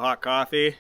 hot coffee.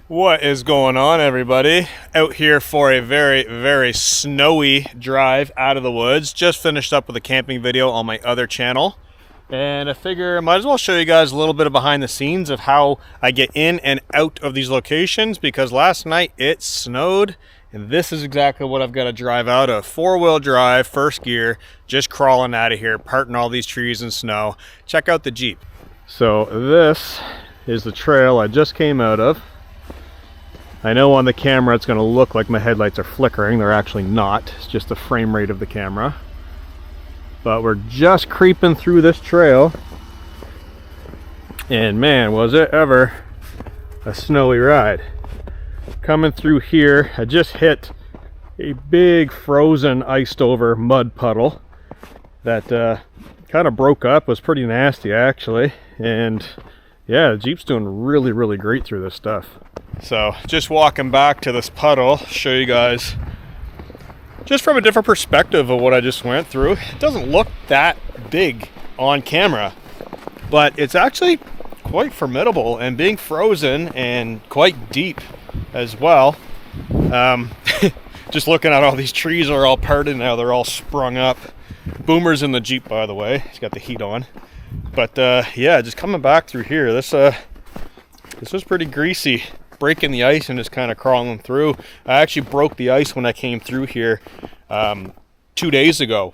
What is going on, everybody? Out here for a very snowy drive out of the woods. Just finished up with a camping video on my other channel, and I figure I might as well show you guys a little bit of behind the scenes of how I get in and out of these locations, because last night it snowed and this is exactly what I've got to drive out of. 4-wheel drive, first gear, just crawling out of here, parting all these trees in snow. Check out the Jeep. So this is the trail I just came out of. I know on the camera it's going to look like my headlights are flickering. They're actually not. It's just the frame rate of the camera. But we're just creeping through this trail. And man, was it ever a snowy ride. Coming through here, I just hit a big frozen, iced over mud puddle that kind of broke up. Was pretty nasty actually. And yeah, the Jeep's doing really great through this stuff. So just walking back to this puddle, show you guys just from a different perspective of what I just went through. It doesn't look that big on camera, but it's actually quite formidable and being frozen and quite deep as well. Just looking at all these trees are all parted now, they're all sprung up. Boomer's in the Jeep, by the way, he's got the heat on. But yeah, just coming back through here, this was pretty greasy. Breaking the ice and just kind of crawling through. I actually broke the ice when I came through here 2 days ago.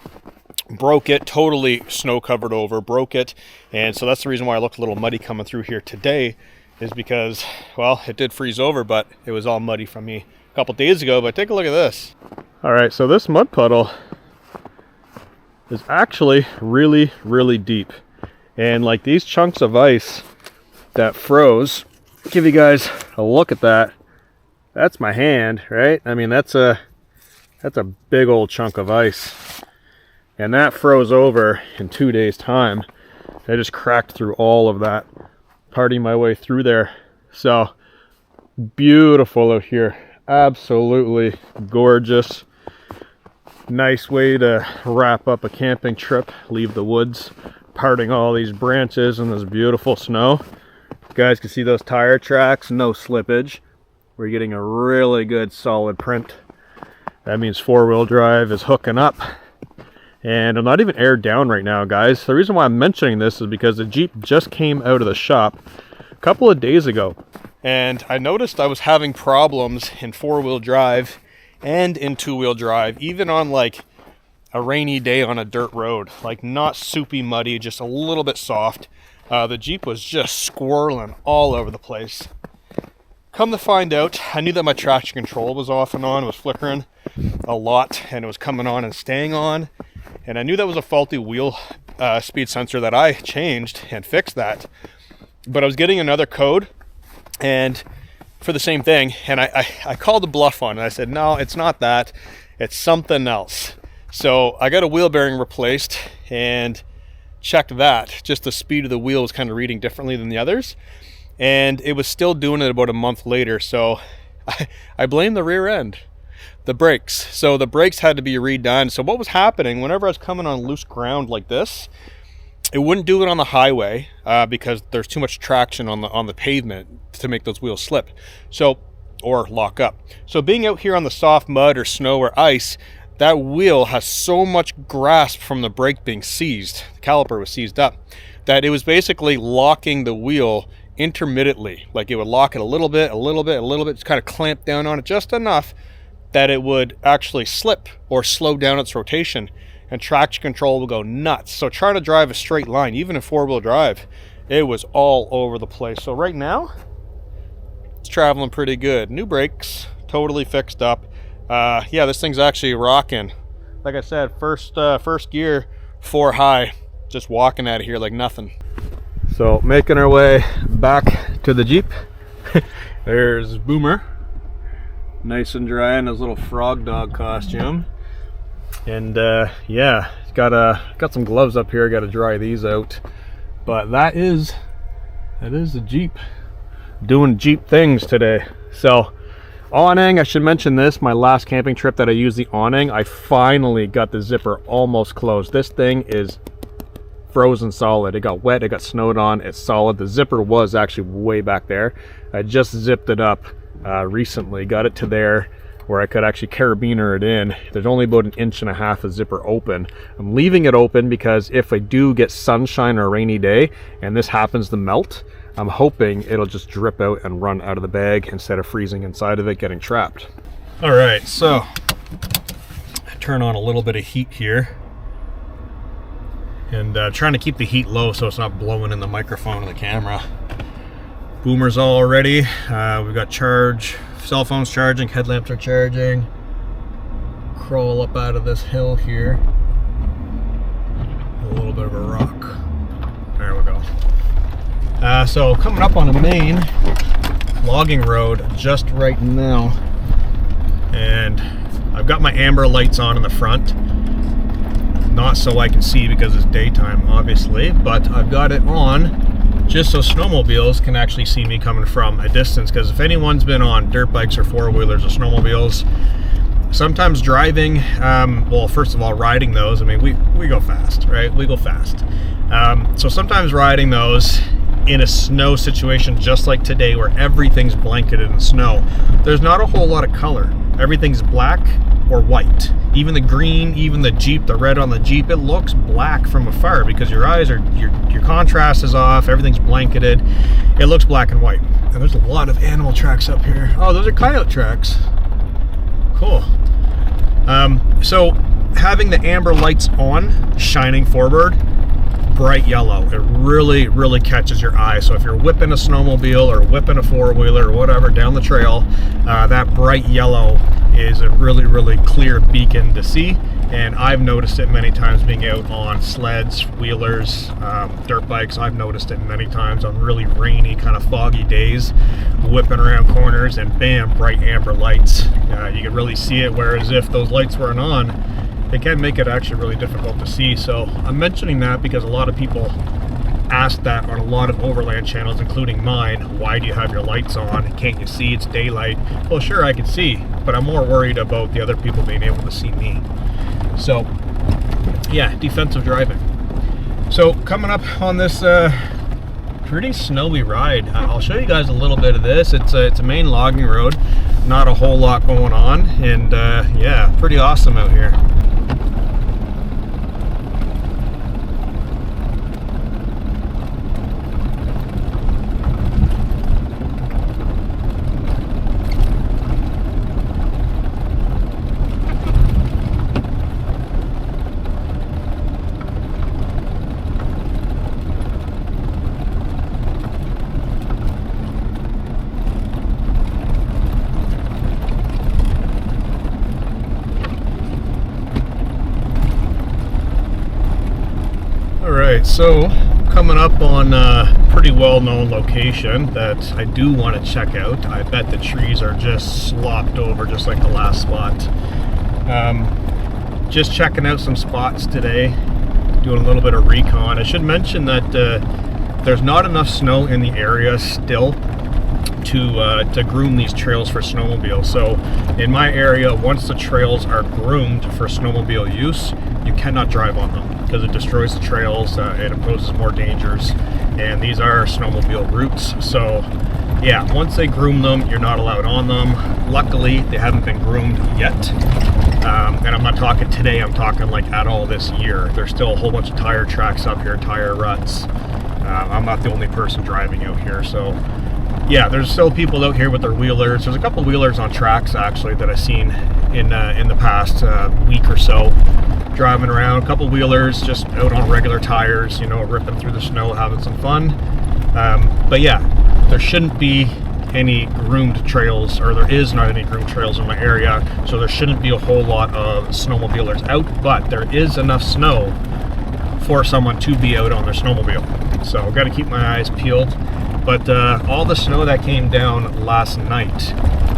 Broke it, totally snow covered over, broke it. And so that's the reason why I looked a little muddy coming through here today, is because, well, it did freeze over, but it was all muddy from me a couple days ago. But take a look at this. All right, so this mud puddle is actually really deep. And like these chunks of ice that froze, give you guys a look at that. That's my hand, right? I mean, that's a big old chunk of ice, and that froze over in 2 days time. I just cracked through all of that, parting my way through there. So beautiful out here, absolutely gorgeous. Nice way to wrap up a camping trip, leave the woods, parting all these branches in this beautiful snow. You guys can see those tire tracks, no slippage. We're getting a really good solid print. That means 4-wheel drive is hooking up. And I'm not even aired down right now, guys. The reason why I'm mentioning this is because the Jeep just came out of the shop couple of days ago, and I noticed I was having problems in 4-wheel drive and in 2-wheel drive, even on like a rainy day on a dirt road, like not soupy muddy, just a little bit soft. The Jeep was just squirreling all over the place. Come to find out, I knew that my traction control was off and on, it was flickering a lot, and it was coming on and staying on. And I knew that was a faulty wheel speed sensor that I changed and fixed that. But I was getting another code and for the same thing, and I called the bluff on it. I said, no, it's not that, it's something else. So I got a wheel bearing replaced and checked that. Just the speed of the wheel was kind of reading differently than the others. And it was still doing it about a month later. So I blame the rear end, the brakes. So the brakes had to be redone. So what was happening, whenever I was coming on loose ground like this, it wouldn't do it on the highway because there's too much traction on the pavement to make those wheels slip. So, or lock up. So being out here on the soft mud or snow or ice, that wheel has so much grasp from the brake being seized, the caliper was seized up, that it was basically locking the wheel intermittently. Like it would lock it a little bit, just kind of clamp down on it just enough that it would actually slip or slow down its rotation, and traction control will go nuts. So trying to drive a straight line, even in 4-wheel drive, it was all over the place. So right now, it's traveling pretty good. New brakes, totally fixed up. Yeah, this thing's actually rocking. Like I said, first gear, 4 high, just walking out of here like nothing. So making our way back to the Jeep. There's Boomer, nice and dry in his little frog dog costume. And yeah, got some gloves up here, got to dry these out. But that is the Jeep doing Jeep things today. So awning, I should mention this, my last camping trip that I used the awning, I finally got the zipper almost closed. This thing is frozen solid. It got wet, it got snowed on, it's solid. The zipper was actually way back there. I just zipped it up recently, got it to there where I could actually carabiner it in. There's only about 1.5 inches of zipper open. I'm leaving it open because if I do get sunshine or a rainy day and this happens to melt, I'm hoping it'll just drip out and run out of the bag instead of freezing inside of it, getting trapped. All right, so I turn on a little bit of heat here, and trying to keep the heat low so it's not blowing in the microphone and the camera. Boomer's all ready. We've got cell phones charging, headlamps are charging. Crawl up out of this hill here. A little bit of a rock. There we go. So coming up on a main logging road just right now, and I've got my amber lights on in the front, not so I can see because it's daytime obviously, but I've got it on just so snowmobiles can actually see me coming from a distance, because if anyone's been on dirt bikes or 4-wheelers or snowmobiles, sometimes driving, well, first of all, riding those, I mean, we go fast, right? We go fast. So sometimes riding those in a snow situation just like today where everything's blanketed in snow, there's not a whole lot of color. Everything's black or white. Even the green, even the Jeep, the red on the Jeep, it looks black from afar because your eyes are, your contrast is off, everything's blanketed. It looks black and white. And there's a lot of animal tracks up here. Oh, those are coyote tracks. Cool. So having the amber lights on, shining forward, bright yellow, it really, really catches your eye. So if you're whipping a snowmobile or whipping a 4-wheeler or whatever down the trail, that bright yellow is a really, really clear beacon to see. And I've noticed it many times being out on sleds, wheelers, dirt bikes. I've noticed it many times on really rainy, kind of foggy days, whipping around corners, and bam, bright amber lights. You can really see it, whereas if those lights weren't on, they can make it actually really difficult to see. So I'm mentioning that because a lot of people ask that on a lot of Overland channels, including mine. Why do you have your lights on? Can't you see? It's daylight. Well, sure, I can see, but I'm more worried about the other people being able to see me. So yeah, defensive driving. So coming up on this pretty snowy ride, I'll show you guys a little bit of this. It's a main logging road, not a whole lot going on, and yeah, pretty awesome out here. Alright, so coming up on a pretty well-known location that I do want to check out. I bet the trees are just slopped over just like the last spot. Just checking out some spots today, doing a little bit of recon. I should mention that there's not enough snow in the area still to groom these trails for snowmobile. So in my area, once the trails are groomed for snowmobile use, you cannot drive on them because it destroys the trails, it imposes more dangers, and these are snowmobile routes. So yeah, once they groom them, you're not allowed on them. Luckily, they haven't been groomed yet. And I'm not talking today, I'm talking like at all this year. There's still a whole bunch of tire tracks up here, tire ruts. I'm not the only person driving out here, so yeah, there's still people out here with their wheelers. There's a couple wheelers on tracks actually that I've seen in the past week or so, driving around. A couple wheelers just out on regular tires, you know, ripping through the snow, having some fun. But yeah, there shouldn't be any groomed trails, or there is not any groomed trails in my area, so there shouldn't be a whole lot of snowmobilers out, but there is enough snow for someone to be out on their snowmobile. So I've got to keep my eyes peeled. But all the snow that came down last night,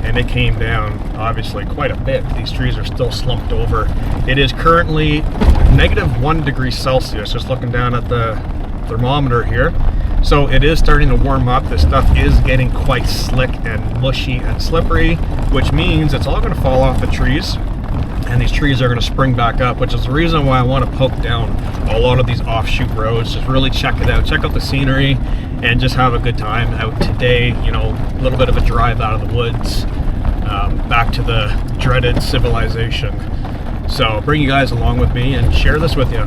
and it came down obviously quite a bit. These trees are still slumped over. It is currently -1 degree Celsius, just looking down at the thermometer here. So it is starting to warm up. This stuff is getting quite slick and mushy and slippery, which means it's all going to fall off the trees, and these trees are going to spring back up, which is the reason why I want to poke down a lot of these offshoot roads. Just really check it out, check out the scenery, and just have a good time out today. You know, a little bit of a drive out of the woods, back to the dreaded civilization. So I'll bring you guys along with me and share this with you.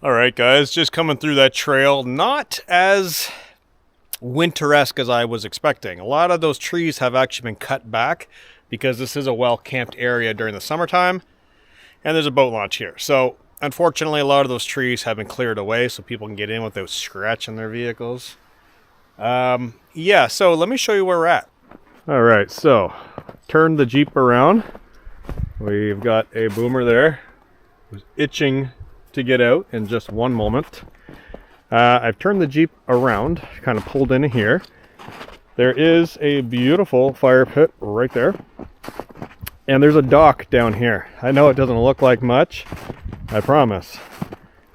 Alright guys, just coming through that trail, not as winter-esque as I was expecting. A lot of those trees have actually been cut back because this is a well-camped area during the summertime, and there's a boat launch here. So unfortunately a lot of those trees have been cleared away so people can get in without scratching their vehicles. Yeah, so let me show you where we're at. Alright, so turn the Jeep around. We've got a boomer there who's itching to get out in just one moment. I've turned the Jeep around, kind of pulled into here. There is a beautiful fire pit right there, and there's a dock down here. I know it doesn't look like much, I promise.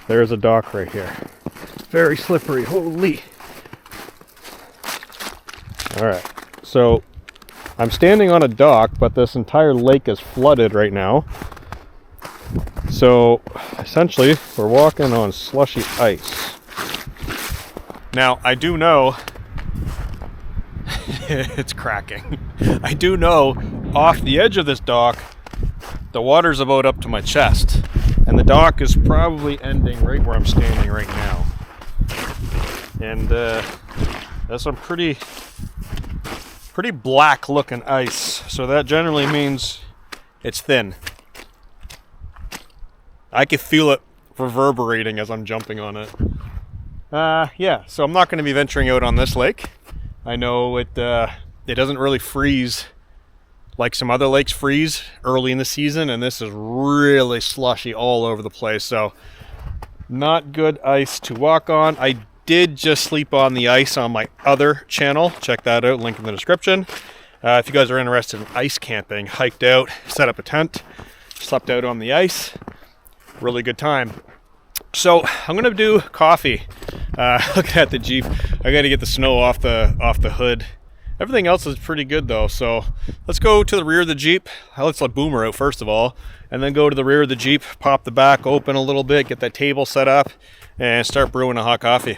There's a dock right here. Very slippery, holy. Alright, so I'm standing on a dock, but this entire lake is flooded right now. So essentially we're walking on slushy ice. Now I do know it's cracking. I do know off the edge of this dock the water's about up to my chest, and the dock is probably ending right where I'm standing right now. And that's some pretty black looking ice, so that generally means it's thin. I can feel it reverberating as I'm jumping on it. Yeah, so I'm not going to be venturing out on this lake. I know it doesn't really freeze like some other lakes freeze early in the season, and this is really slushy all over the place, so not good ice to walk on. I did just sleep on the ice on my other channel. Check that out, link in the description. If you guys are interested in ice camping, hiked out, set up a tent, slept out on the ice. Really good time. So I'm gonna do coffee. Looking at the Jeep, I gotta get the snow off the hood. Everything else is pretty good though, so let's go to the rear of the Jeep. Let's let Boomer out first of all, and then go to the rear of the Jeep, pop the back open a little bit, get that table set up, and start brewing a hot coffee.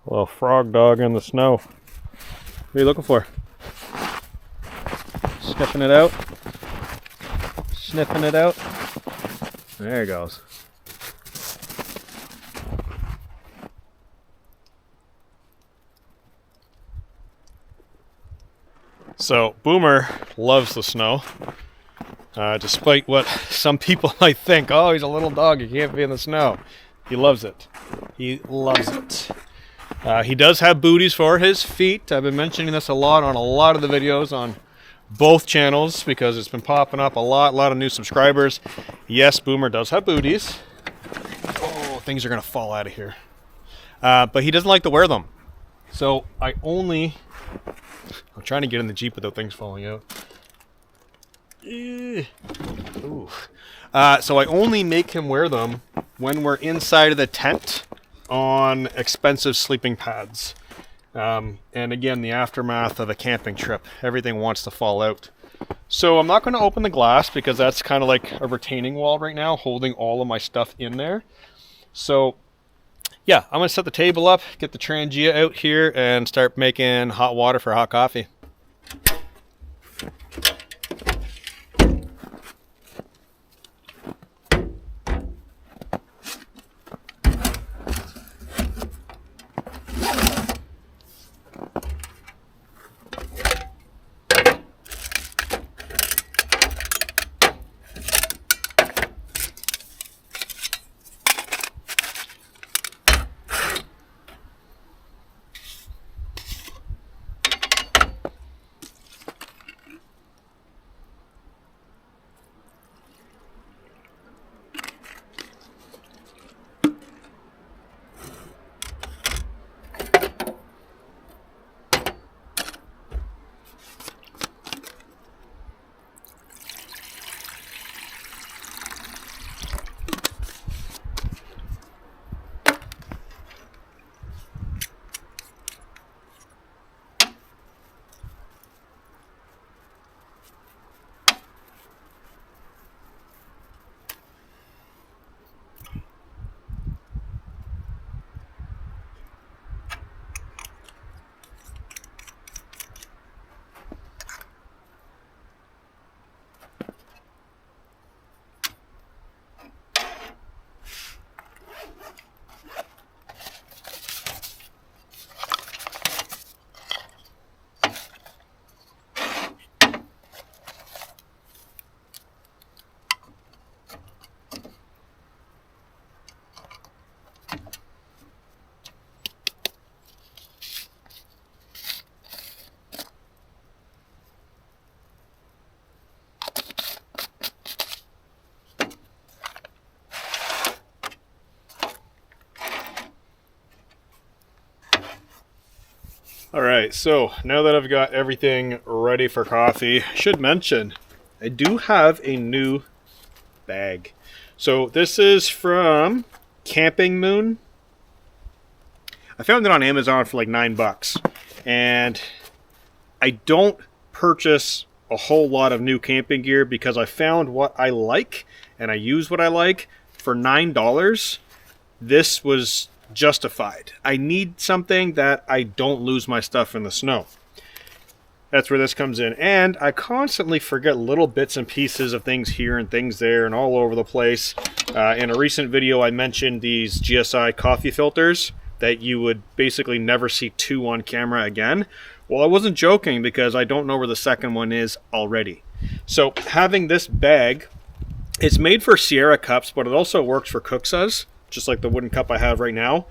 Little frog dog in the snow. What are you looking for? Sniffing it out? Sniffing it out? There he goes. So Boomer loves the snow. Despite what some people might think, oh, he's a little dog, he can't be in the snow. He loves it. He loves it. He does have booties for his feet. I've been mentioning this a lot on a lot of the videos on both channels because it's been popping up a lot of new subscribers. Yes, Boomer does have booties. Oh, things are gonna fall out of here. But he doesn't like to wear them. So I'm trying to get in the Jeep without things falling out. Ooh. So I only make him wear them when we're inside of the tent on expensive sleeping pads. And again, the aftermath of a camping trip, everything wants to fall out. So I'm not going to open the glass because that's kind of like a retaining wall right now, holding all of my stuff in there. So yeah, I'm going to set the table up, get the trangia out here, and start making hot water for hot coffee. All right, so now that I've got everything ready for coffee, I should mention I do have a new bag. So this is from Camping Moon. I found it on Amazon for like $9, and I don't purchase a whole lot of new camping gear because I found what I like and I use what I like. For $9, this was justified. I need something that I don't lose my stuff in the snow. That's where this comes in. And I constantly forget little bits and pieces of things here and things there and all over the place. In a recent video, I mentioned these GSI coffee filters that you would basically never see two on camera again. Well, I wasn't joking because I don't know where the second one is already. So having this bag, it's made for Sierra cups, but it also works for Kuksas, just like the wooden cup I have right now.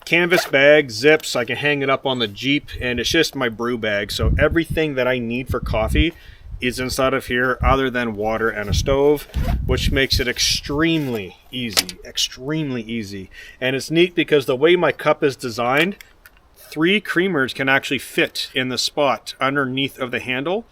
Canvas bag, zips, I can hang it up on the Jeep, and it's just my brew bag. So everything that I need for coffee is inside of here other than water and a stove, which makes it extremely easy. And it's neat because the way my cup is designed, 3 creamers can actually fit in the spot underneath of the handle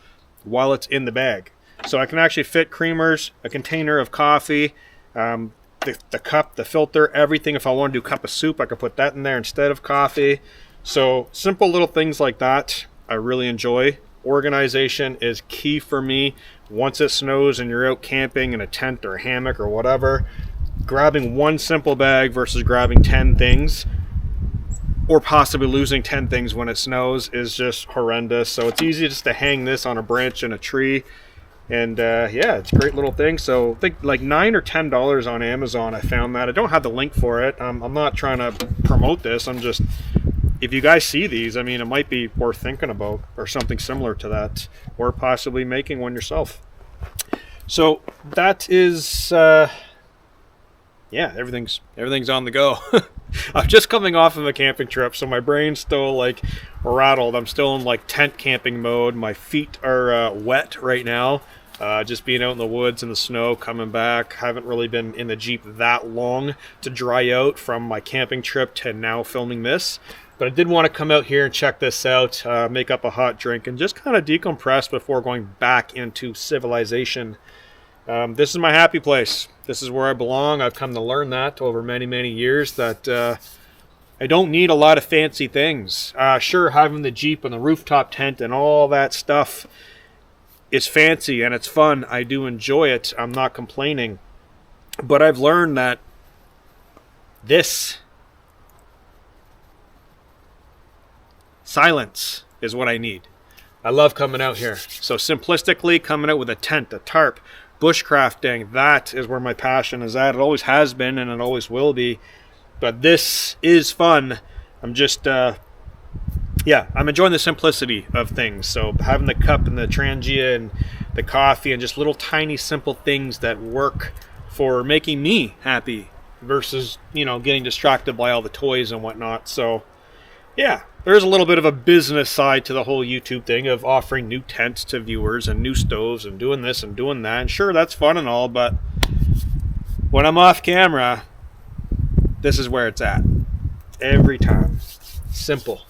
while it's in the bag. So I can actually fit creamers, a container of coffee, the cup, the filter, everything. If I want to do a cup of soup, I could put that in there instead of coffee. So simple little things like that I really enjoy. Organization is key for me. Once it snows and you're out camping in a tent or a hammock or whatever, grabbing one simple bag versus grabbing 10 things, or possibly losing 10 things when it snows, is just horrendous. So it's easy just to hang this on a branch in a tree. And yeah, it's a great little thing. So I think like $9 or $10 on Amazon. I found that. I don't have the link for it. I'm not trying to promote this. I'm just, if you guys see these, I mean, it might be worth thinking about, or something similar to that, or possibly making one yourself. So that is, yeah, everything's on the go. I'm just coming off of a camping trip, so my brain's still like rattled. I'm still in like tent camping mode. My feet are wet right now. Just being out in the woods in the snow, coming back. Haven't really been in the Jeep that long to dry out from my camping trip to now filming this. But I did want to come out here and check this out, make up a hot drink, and just kind of decompress before going back into civilization. This is my happy place. This is where I belong. I've come to learn that over many, many years, that I don't need a lot of fancy things. Sure, having the Jeep and the rooftop tent and all that stuff is fancy and it's fun. I do enjoy it. I'm not complaining. But I've learned that this silence is what I need. I love coming out here. So simplistically, coming out with a tent, a tarp, bushcrafting, that is where my passion is at. It always has been and it always will be. But this is fun. I'm just, yeah, I'm enjoying the simplicity of things. So having the cup and the trangia and the coffee and just little tiny simple things that work for making me happy versus, you know, getting distracted by all the toys and whatnot. So yeah, there's a little bit of a business side to the whole YouTube thing of offering new tents to viewers and new stoves and doing this and doing that. And sure, that's fun and all, but when I'm off camera, this is where it's at. Every time. Simple.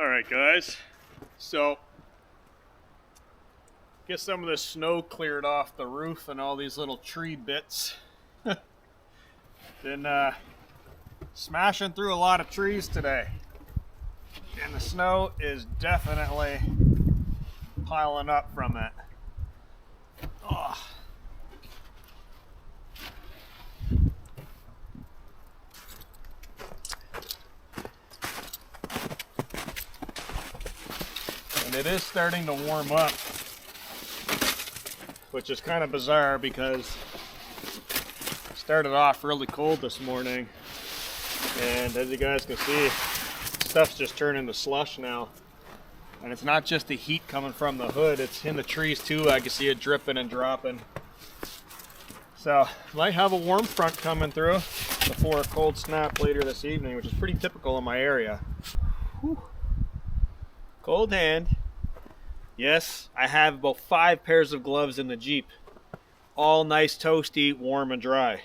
Alright guys, so get some of this snow cleared off the roof and all these little tree bits. Been smashing through a lot of trees today, and the snow is definitely piling up from it. Oh. And it is starting to warm up, which is kind of bizarre because it started off really cold this morning, and as you guys can see, stuff's just turning to slush now. And it's not just the heat coming from the hood, it's in the trees too. I can see it dripping and dropping. So might have a warm front coming through before a cold snap later this evening, which is pretty typical in my area. Whew. Cold hand. Yes, I have about 5 pairs of gloves in the Jeep. All nice, toasty, warm, and dry.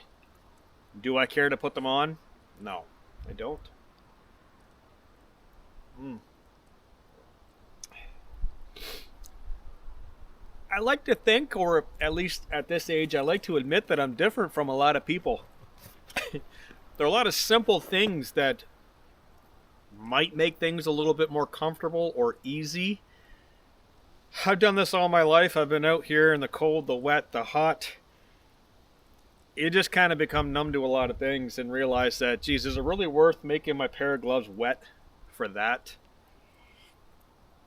Do I care to put them on? No, I don't. I like to think, or at least at this age, I like to admit that I'm different from a lot of people. There are a lot of simple things that might make things a little bit more comfortable or easy. I've done this all my life. I've been out here in the cold, the wet, the hot. You just kind of become numb to a lot of things and realize that, geez, is it really worth making my pair of gloves wet for that?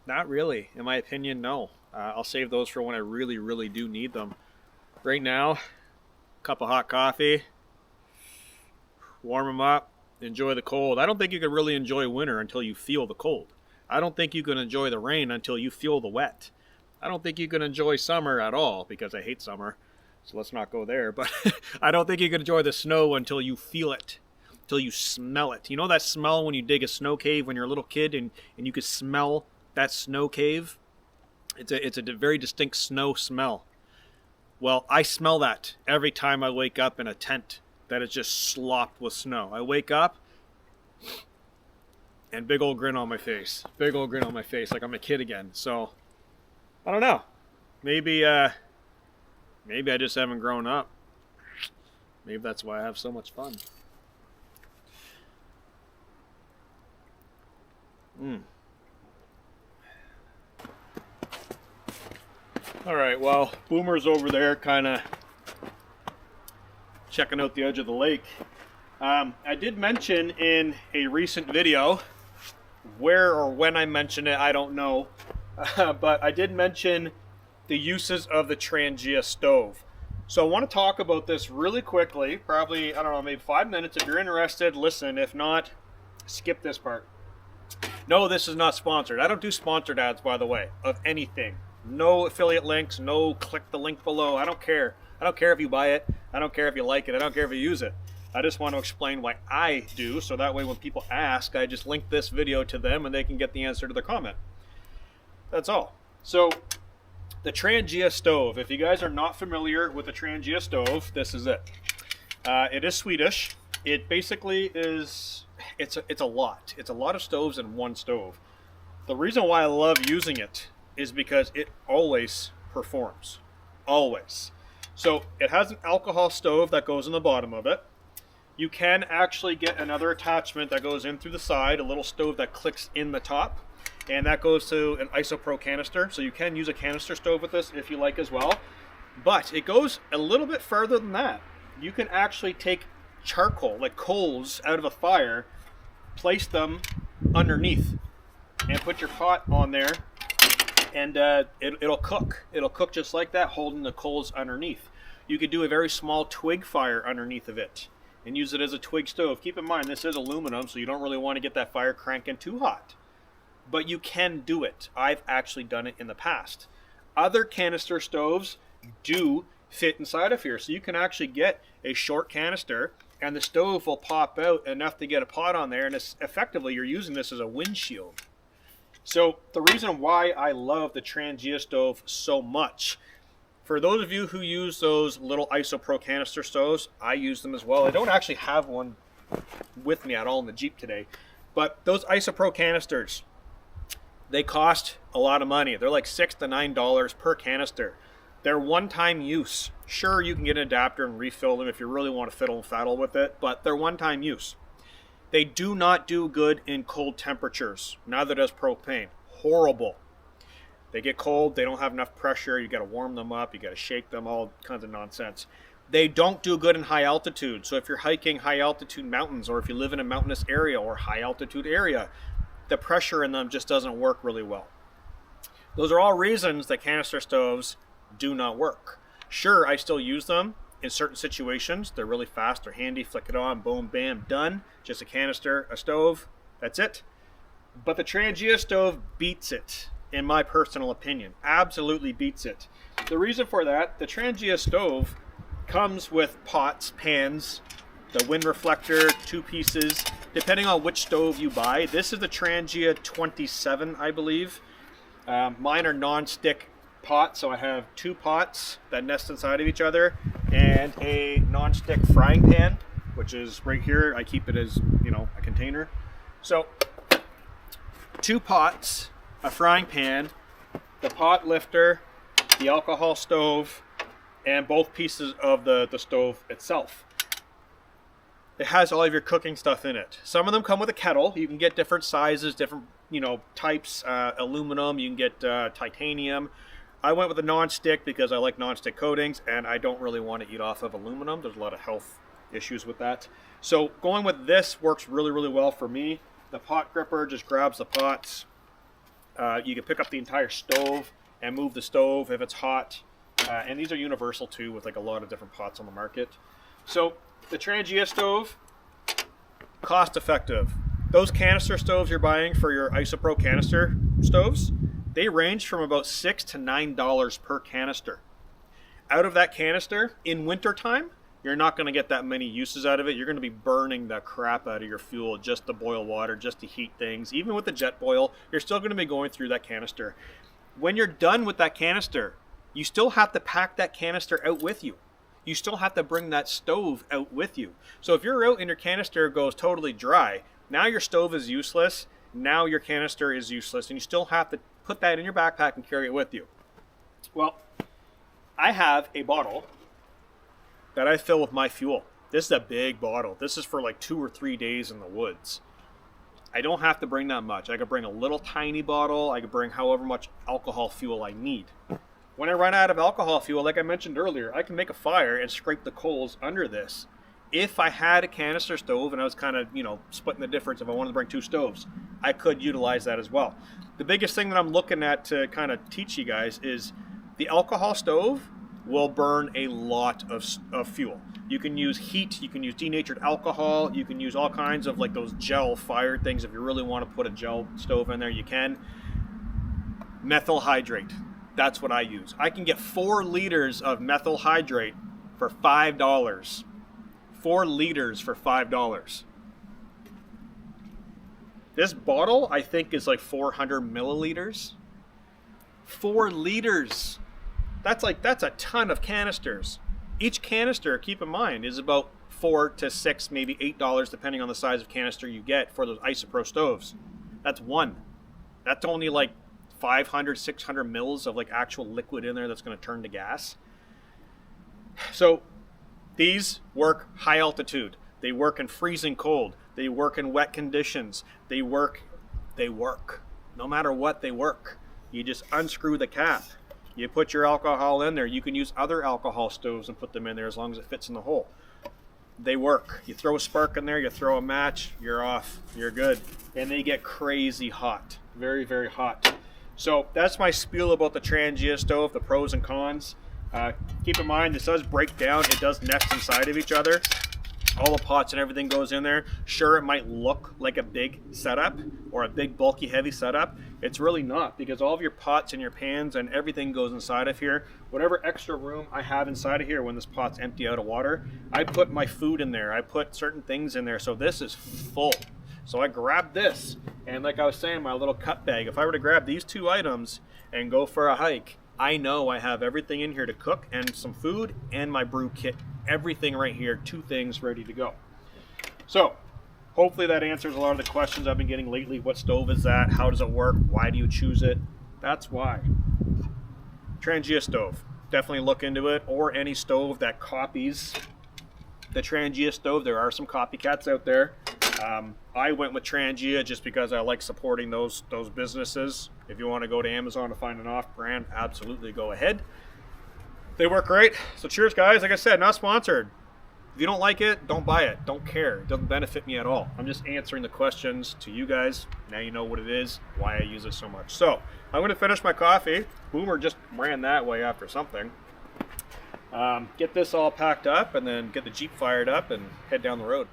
Not really. In my opinion, no. I'll save those for when I really, really do need them. Right now, cup of hot coffee, warm them up, enjoy the cold. I don't think you can really enjoy winter until you feel the cold. I don't think you can enjoy the rain until you feel the wet. I don't think you can enjoy summer at all, because I hate summer, so let's not go there. But I don't think you can enjoy the snow until you feel it, until you smell it. You know that smell when you dig a snow cave when you're a little kid and you can smell that snow cave? It's a very distinct snow smell. Well, I smell that every time I wake up in a tent that is just slopped with snow. I wake up and big old grin on my face. Big old grin on my face, like I'm a kid again. So, I don't know. Maybe I just haven't grown up. Maybe that's why I have so much fun. Alright, well, Boomer's over there kind of checking out the edge of the lake. I did mention in a recent video, where or when I mentioned it, I don't know, but I did mention the uses of the trangia stove. So I want to talk about this really quickly, probably, I don't know, maybe 5 minutes. If you're interested, listen. If not, skip this part. No, this is not sponsored. I don't do sponsored ads, by the way, of anything. No affiliate links, no click the link below. I don't care. I don't care if you buy it. I don't care if you like it. I don't care if you use it. I just want to explain why I do, so that way when people ask, I just link this video to them and they can get the answer to their comment. That's all. So, the trangia stove. If you guys are not familiar with the trangia stove, this is it. It is Swedish. It basically is, it's a lot. It's a lot of stoves in one stove. The reason why I love using it is because it always performs. Always. So it has an alcohol stove that goes in the bottom of it. You can actually get another attachment that goes in through the side, a little stove that clicks in the top, and that goes to an isopro canister. So you can use a canister stove with this if you like as well. But it goes a little bit further than that. You can actually take charcoal, like coals, out of a fire, place them underneath, and put your pot on there, and it'll cook. It'll cook just like that, holding the coals underneath. You could do a very small twig fire underneath of it and use it as a twig stove. Keep in mind, this is aluminum, so you don't really want to get that fire cranking too hot. But you can do it. I've actually done it in the past. Other canister stoves do fit inside of here, so you can actually get a short canister and the stove will pop out enough to get a pot on there, and it's effectively you're using this as a windshield. So the reason why I love the trangia stove so much, for those of you who use those little isopro canister stoves, I use them as well. I don't actually have one with me at all in the Jeep today, but those isopro canisters, They cost a lot of money. They're like $6 to $9 per canister. They're one-time use. Sure, you can get an adapter and refill them if you really want to fiddle and faddle with it, but they're one-time use. They do not do good in cold temperatures. Neither does propane. Horrible. They get cold, they don't have enough pressure, you gotta warm them up, you gotta shake them, all kinds of nonsense. They don't do good in high altitude. So if you're hiking high altitude mountains, or if you live in a mountainous area or high altitude area, the pressure in them just doesn't work really well. Those are all reasons that canister stoves do not work. Sure, I still use them in certain situations. They're really fast, they're handy, flick it on, boom, bam, done. Just a canister, a stove, that's it. But the Trangia stove beats it, in my personal opinion. Absolutely beats it. The reason for that, the Trangia stove comes with pots, pans, the wind reflector, 2 pieces, depending on which stove you buy. This is the Trangia 27, I believe. Mine are non-stick pots, so I have 2 pots that nest inside of each other, and a non-stick frying pan, which is right here. I keep it as, a container. So 2 pots, a frying pan, the pot lifter, the alcohol stove, and both pieces of the stove itself. It has all of your cooking stuff in it. Some of them come with a kettle. You can get different sizes, different types, aluminum, you can get titanium. I went with a non-stick because I like non-stick coatings, and I don't really want to eat off of aluminum. There's a lot of health issues with that. So going with this works really, really well for me. The pot gripper just grabs the pots. You can pick up the entire stove and move the stove if it's hot. And these are universal too, with like a lot of different pots on the market. So the Trangia stove, cost effective. Those canister stoves you're buying for your isopro canister stoves, they range from about $6 to $9 per canister. Out of that canister, in wintertime, you're not going to get that many uses out of it. You're going to be burning the crap out of your fuel just to boil water, just to heat things. Even with the jet boil, you're still going to be going through that canister. When you're done with that canister, you still have to pack that canister out with you. You still have to bring that stove out with you. So if you're out and your canister goes totally dry, now your stove is useless, now your canister is useless, and you still have to put that in your backpack and carry it with you. Well, I have a bottle that I fill with my fuel. This is a big bottle. This is for like 2 or 3 days in the woods. I don't have to bring that much. I could bring a little tiny bottle. I could bring however much alcohol fuel I need. When I run out of alcohol fuel, like I mentioned earlier, I can make a fire and scrape the coals under this. If I had a canister stove and I was kind of, splitting the difference, if I wanted to bring 2 stoves, I could utilize that as well. The biggest thing that I'm looking at to kind of teach you guys is the alcohol stove will burn a lot of fuel. You can use heat, you can use denatured alcohol, you can use all kinds of like those gel fire things. If you really want to put a gel stove in there, you can. Methyl hydrate, that's what I use. I can get 4 liters of methyl hydrate for $5. 4 liters for $5. This bottle, I think, is like 400 milliliters. 4 liters. That's a ton of canisters. Each canister, keep in mind, is about $4 to $6, maybe $8, depending on the size of canister you get for those isopro stoves. That's one. That's only like 500, 600 mils of like actual liquid in there that's going to turn to gas. So these work high altitude. They work in freezing cold. They work in wet conditions. They work. No matter what, they work. You just unscrew the cap. You put your alcohol in there. You can use other alcohol stoves and put them in there as long as it fits in the hole. They work. You throw a spark in there, you throw a match, you're off. You're good. And they get crazy hot. Very, very hot. So that's my spiel about the Trangia stove, the pros and cons. Keep in mind, this does break down. It does nest inside of each other. All the pots and everything goes in there. Sure, it might look like a big setup or a big, bulky, heavy setup. It's really not, because all of your pots and your pans and everything goes inside of here. Whatever extra room I have inside of here when this pot's empty out of water, I put my food in there. I put certain things in there. So this is full. So I grabbed this, and like I was saying, my little cut bag, if I were to grab these 2 items and go for a hike, I know I have everything in here to cook and some food and my brew kit. Everything right here, 2 things ready to go. So hopefully that answers a lot of the questions I've been getting lately. What stove is that? How does it work? Why do you choose it? That's why. Trangia stove. Definitely look into it, or any stove that copies the Trangia stove. There are some copycats out there. I went with Trangia just because I like supporting those businesses. If you want to go to Amazon to find an off-brand, absolutely go ahead. They work great. So cheers, guys. Like I said, not sponsored. If you don't like it, don't buy it. Don't care. It doesn't benefit me at all. I'm just answering the questions to you guys. Now you know what it is, why I use it so much. So I'm going to finish my coffee. Boomer just ran that way after something. Get this all packed up and then get the Jeep fired up and head down the road.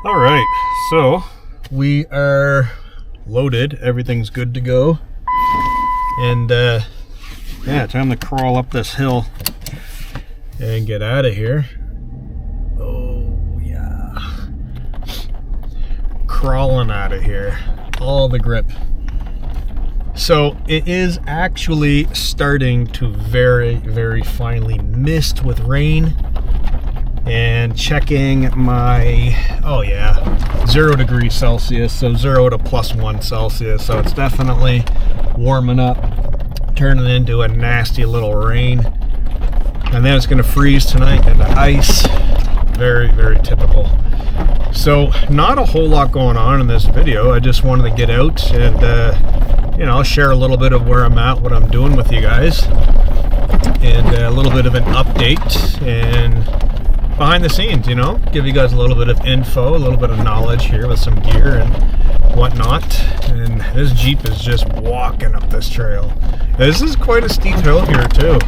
All right, so we are loaded. Everything's good to go. And yeah, time to crawl up this hill and get out of here. Oh yeah. Crawling out of here. All the grip. So it is actually starting to very, very finely mist with rain. And checking my, oh yeah, 0 degrees Celsius, so 0 to +1 Celsius. So it's definitely warming up, turning into a nasty little rain. And then it's gonna freeze tonight into ice. Very, very typical. So not a whole lot going on in this video. I just wanted to get out and, you know, share a little bit of where I'm at, what I'm doing with you guys. And a little bit of an update and behind the scenes, you know, give you guys a little bit of info, a little bit of knowledge here with some gear and whatnot. And this Jeep is just walking up this trail. This is quite a steep hill here too,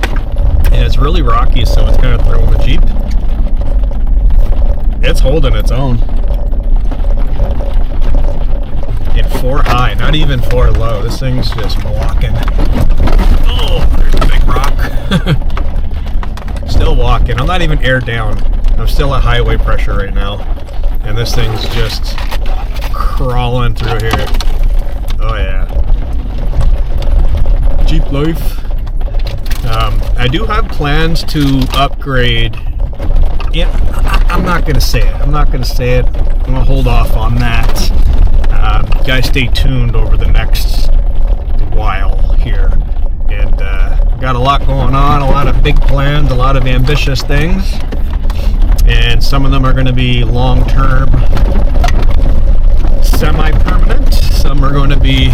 and it's really rocky, so it's kind of throwing the Jeep. It's holding its own. In 4 high, not even 4 low. This thing's just walking. Oh, there's a big rock. Still walking. I'm not even air down. I'm still at highway pressure right now. And this thing's just crawling through here. Oh yeah. Jeep life. I do have plans to upgrade. Yeah, I'm not gonna say it. I'm not gonna say it. I'm gonna hold off on that. Guys, stay tuned over the next while here. And got a lot going on, a lot of big plans, a lot of ambitious things, and some of them are going to be long-term, semi-permanent. Some are going to be,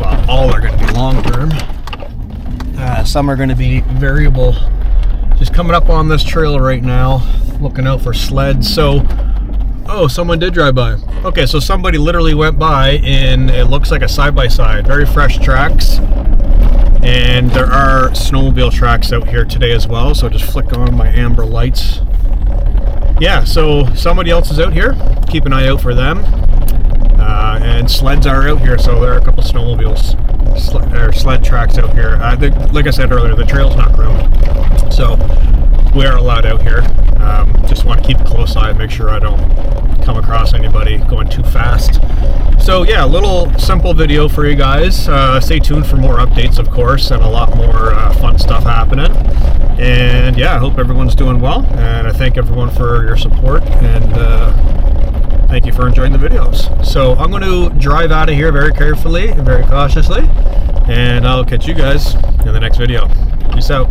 well, all are going to be long-term. Some are going to be variable. Just coming up on this trail right now, looking out for sleds. So, oh, someone did drive by. Okay, so somebody literally went by, and it looks like a side-by-side. Very fresh tracks. And there are snowmobile tracks out here today as well, so just flick on my amber lights. Yeah, so somebody else is out here. Keep an eye out for them. And sleds are out here, so there are a couple snowmobiles, sled tracks out here. Like I said earlier, the trail's not groomed, so we are allowed out here. Just want to keep a close eye and make sure I don't come across anybody going too fast. So yeah, a little simple video for you guys. Stay tuned for more updates, of course, and a lot more fun stuff happening. And yeah, I hope everyone's doing well, and I thank everyone for your support, and thank you for enjoying the videos. So I'm going to drive out of here very carefully and very cautiously, and I'll catch you guys in the next video. Peace out.